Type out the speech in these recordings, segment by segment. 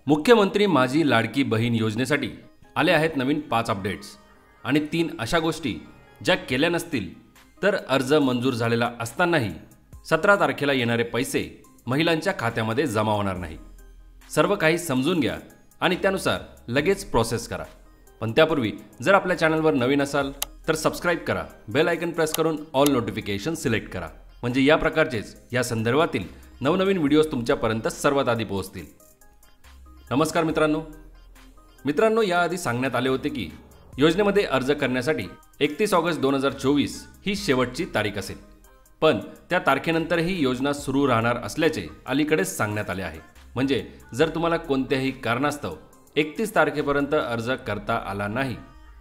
मुख्यमंत्री माझी लाडकी बहीण योजनेसाठी आले आहेत नवीन 5 अपडेट्स आणि 3 अशा गोष्टी ज्या केल्या नसतील तर अर्ज मंजूर झालेला असतानाही 17 तारखेला येणारे पैसे महिलांच्या खात्यामध्ये जमा होणार नाही। सर्व काही समजून घ्या आणि त्यानुसार लगेच प्रोसेस करा। पण त्यापूर्वी जर आपल्या चॅनलवर नवीन असाल तर सबस्क्राइब करा, बेल आयकन प्रेस करून ऑल नोटिफिकेशन सिलेक्ट करा, म्हणजे या प्रकारचेच या संदर्भातील नवनवीन व्हिडिओज तुमच्यापर्यंत सर्वात आधी पोहोचतील। नमस्कार मित्रांनो, याआधी सांगण्यात आले होते की योजनेमध्ये अर्ज करण्यासाठी 31 ऑगस्ट 2024 ही शेवटची तारीख असेल, पण त्या तारखेनंतरही योजना सुरू राहणार असल्याचे अलीकडेच सांगण्यात आले आहे। म्हणजे जर तुम्हाला कोणत्याही कारणास्तव 31 तारखेपर्यंत अर्ज करता आला नाही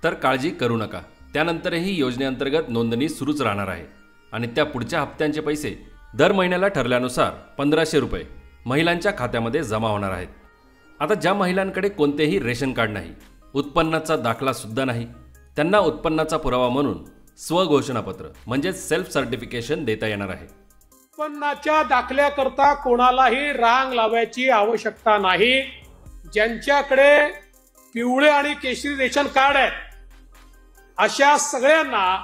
तर काळजी करू नका, त्यानंतरही योजनेअंतर्गत नोंदणी सुरूच राहणार आहे आणि त्या पुढच्या हप्त्यांचे पैसे दर महिन्याला ठरल्यानुसार 1500 रुपये महिलांच्या खात्यामध्ये जमा होणार आहेत। आता ज्या महिलांकडे कोणतेही रेशन कार्ड नाही, उत्पन्नाचा दाखला सुद्धा नाही, त्यांना उत्पन्नाचा पुरावा म्हणून स्वघोषणापत्र म्हणजे सेल्फ सर्टिफिकेशन देता येणार आहे। उत्पन्नाच्या दाखल्याकरता कोणालाही रांग लावायची आवश्यकता नाही। ज्यांच्याकडे पिवळे आणि केशरी रेशन कार्ड आहे अशा सगळ्यांना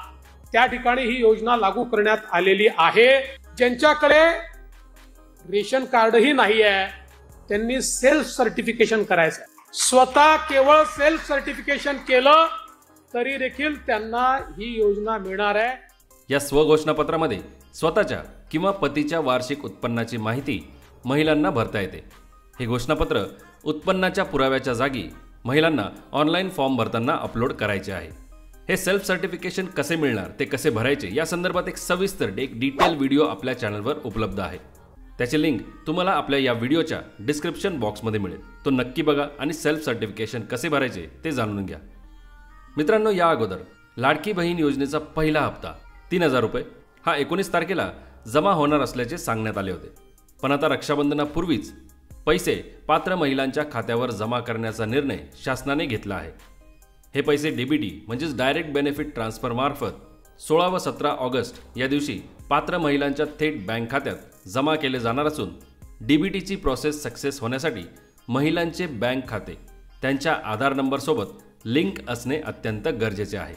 त्या ठिकाणी ही योजना लागू करण्यात आलेली आहे। ज्यांच्याकडे रेशन कार्डही नाही आहे त्यांनी सेल्फ सर्टिफिकेशन करायचं आहे। स्वतः केवळ सेल्फ सर्टिफिकेशन केलं तरी देखील त्यांना ही योजना मिळणार आहे। या स्वघोषणापत्रामध्ये स्वतःच्या किंवा पतीच्या वार्षिक उत्पन्नाची माहिती महिलांना भरता येते। हे घोषणापत्र उत्पन्नाच्या पुराव्याच्या जागी महिलांना ऑनलाईन फॉर्म भरताना अपलोड करायचे आहे। हे सेल्फ सर्टिफिकेशन कसे मिळणार, ते कसे भरायचे या संदर्भात एक सविस्तर डिटेल व्हिडिओ आपल्या चॅनलवर उपलब्ध आहे। त्याची लिंक तुम्हाला आपल्या या व्हिडिओच्या डिस्क्रिप्शन बॉक्समध्ये मिळेल, तो नक्की बघा आणि सेल्फ सर्टिफिकेशन कसे भरायचे ते जाणून घ्या। मित्रांनो, या अगोदर लाडकी बहीण योजनेचा पहिला हप्ता 3000 रुपये हा 19 तारखेला जमा होणार असल्याचे सांगण्यात आले होते, पण आता रक्षाबंधनापूर्वीच पैसे पात्र महिलांच्या खात्यावर जमा करण्याचा निर्णय शासनाने घेतला आहे। हे पैसे डीबीटी म्हणजेच डायरेक्ट बेनिफिट ट्रान्सफर मार्फत 16 व 17 ऑगस्ट या दिवशी पात्र महिलांच्या थेट बँक खात्यात जमा केले जाणार असून डीबीटीची प्रोसेस सक्सेस होण्यासाठी महिलांचे बँक खाते त्यांच्या आधार नंबरसोबत लिंक असणे अत्यंत गरजेचे आहे।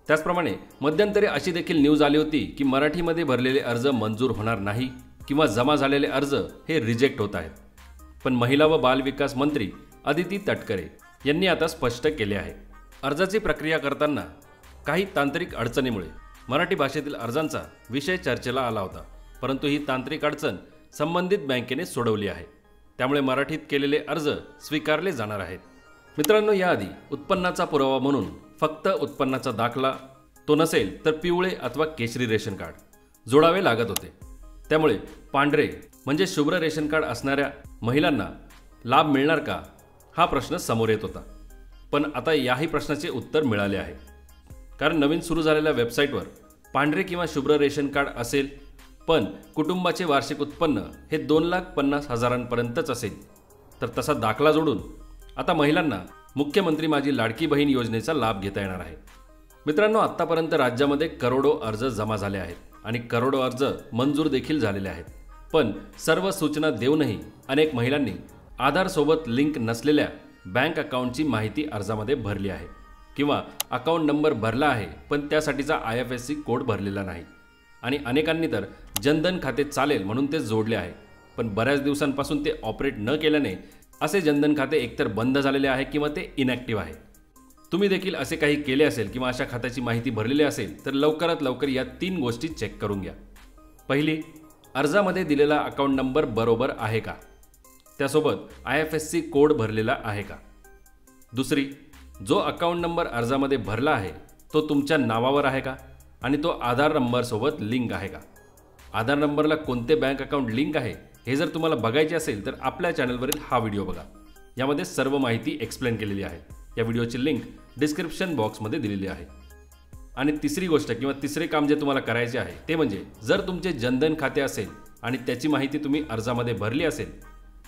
त्याचप्रमाणे मध्यंतरी अशी देखील न्यूज आली होती की मराठीमध्ये भरलेले अर्ज मंजूर होणार नाही किंवा जमा झालेले अर्ज हे रिजेक्ट होत आहेत, पण महिला व बाल विकास मंत्री अदिती तटकरे यांनी आता स्पष्ट केले आहे। अर्जाची प्रक्रिया करताना काही तांत्रिक अडचणीमुळे मराठी भाषेतील अर्जांचा विषय चर्चेला आला होता, परंतु ही तांत्रिक अडचण संबंधित बँकेने सोडवली आहे, त्यामुळे मराठीत केलेले अर्ज स्वीकारले जाणार आहेत। मित्रांनो, याआधी उत्पन्नाचा पुरावा म्हणून फक्त उत्पन्नाचा दाखला, तो नसेल तर पिवळे अथवा केशरी रेशन कार्ड जोडावे लागत होते। त्यामुळे पांढरे म्हणजे शुभ्र रेशन कार्ड असणाऱ्या महिलांना लाभ मिळणार का हा प्रश्न समोर येत होता, पण आता याही प्रश्नाचे उत्तर मिळाले आहे। कारण नवीन सुरू झालेल्या वेबसाईटवर पांढरे किंवा शुभ्र रेशन कार्ड असेल पण कुटुंबाचे वार्षिक उत्पन्न हे 2,50,000पर्यंतच असेल तर तसा दाखला जोडून आता महिलांना मुख्यमंत्री माझी लाडकी बहीण योजनेचा लाभ घेता येणार आहे। मित्रांनो, आत्तापर्यंत राज्यामध्ये करोडो अर्ज जमा झाले आहेत आणि करोडो अर्ज मंजूर देखील झालेले आहेत, पण सर्व सूचना देऊनही अनेक महिलांनी आधारसोबत लिंक नसलेल्या बँक अकाउंटची माहिती अर्जामध्ये भरली आहे किंवा अकाउंट नंबर भरला आहे पण त्यासाठीचा IFSC कोड भरलेला नाही आणि अनेकांनी तर जनधन खाते चालेल म्हणून ते जोडले आहे, पण बऱ्याच दिवसांपासून ते ऑपरेट न केल्याने असे जनधन खाते एकतर बंद झालेले आहे किंवा ते इनॅक्टिव्ह आहे। तुम्ही देखील असे काही केले असेल किंवा अशा खात्याची माहिती भरलेली असेल तर लवकरात लवकर या 3 गोष्टी चेक करून घ्या। पहिली, अर्जामध्ये दिलेला अकाउंट नंबर बरोबर आहे का, त्यासोबत IFSC कोड भरलेला आहे का। दुसरी, जो अकाउंट नंबर अर्जामध्ये भरला आहे तो तुमच्या नावावर आहे का आणि तो आधार नंबरसोबत लिंक आहे का। आधार नंबरला कोणते बँक अकाउंट लिंक आहे हे जर तुम्हाला बघायचे असेल तर आपल्या चॅनलवरील हा व्हिडिओ बघा, यामध्ये सर्व माहिती एक्सप्लेन केलेली आहे। या व्हिडिओची लिंक डिस्क्रिप्शन बॉक्समध्ये दिलेली आहे। आणि तिसरी गोष्ट किंवा तिसरे काम जे तुम्हाला करायचे आहे ते म्हणजे जर तुमचे जनधन खाते असेल आणि त्याची माहिती तुम्ही अर्जामध्ये भरली असेल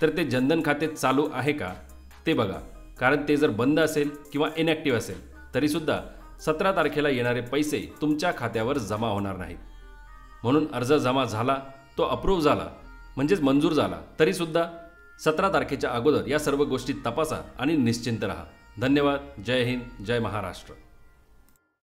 तर ते जनधन खाते चालू आहे का ते बघा, कारण ते जर बंद असेल किंवा इनॅक्टिव्ह असेल तरीसुद्धा 17 तारखेला येणारे पैसे तुमच्या खात्यावर जमा होणार नाहीत। म्हणून अर्ज जमा झाला, तो अप्रूव्ह झाला म्हणजेच मंजूर झाला तरीसुद्धा 17 तारखेच्या अगोदर या सर्व गोष्टी तपासा आणि निश्चिंत रहा. धन्यवाद. जय हिंद. जय महाराष्ट्र.